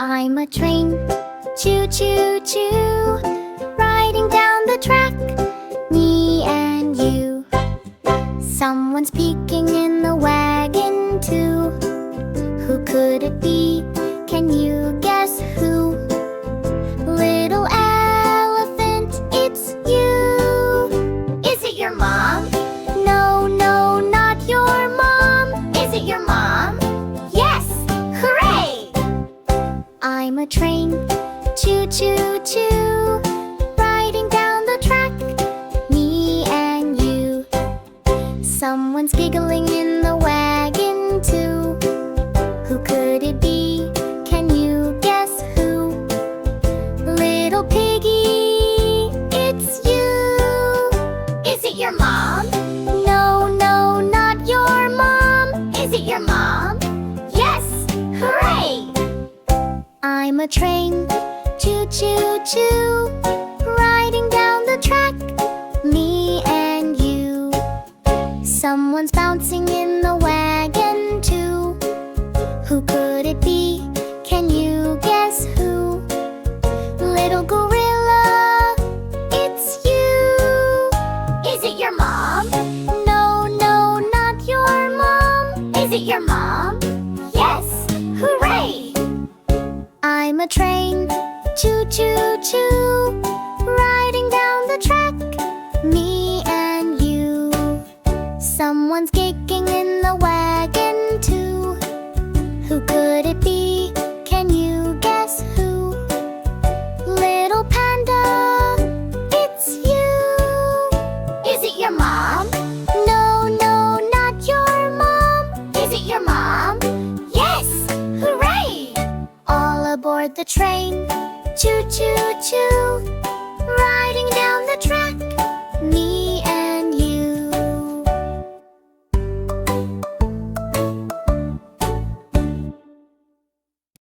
I'm a train, choo-choo-choo, riding down the track, me and you. Someone's peeking in the wagon too. Who could it be? Can you guess who? Little elephant, it's you. Is it your mom? No, no, not your mom. Is it your mom? Yes! Hooray! I'm a train, choo-choo-choo, riding down the track, me and you. Someone's giggling in the wagon too. Who could it be? Can you guess who? Little piggy, it's you. Is it your mom? No, no, not your mom. Is it your mom? Yes! Hooray! I'm a train, choo-choo-choo, riding down the track, me and you. Someone's bouncing in the wagon too. Who could it be? Can you guess who? Little gorilla, it's you. Is it your mom? No, no, not your mom. Is it your mom? Yes! Hooray! I'm a train, choo-choo-choo, riding down the track, me and you. Someone's giggling in the wagon too. Who could it be? Can you guess who? Little panda, it's you. Is it your mom? No, no, not your mom. Is it your mom? Yes! Hooray! All aboard the train, choo-choo-choo,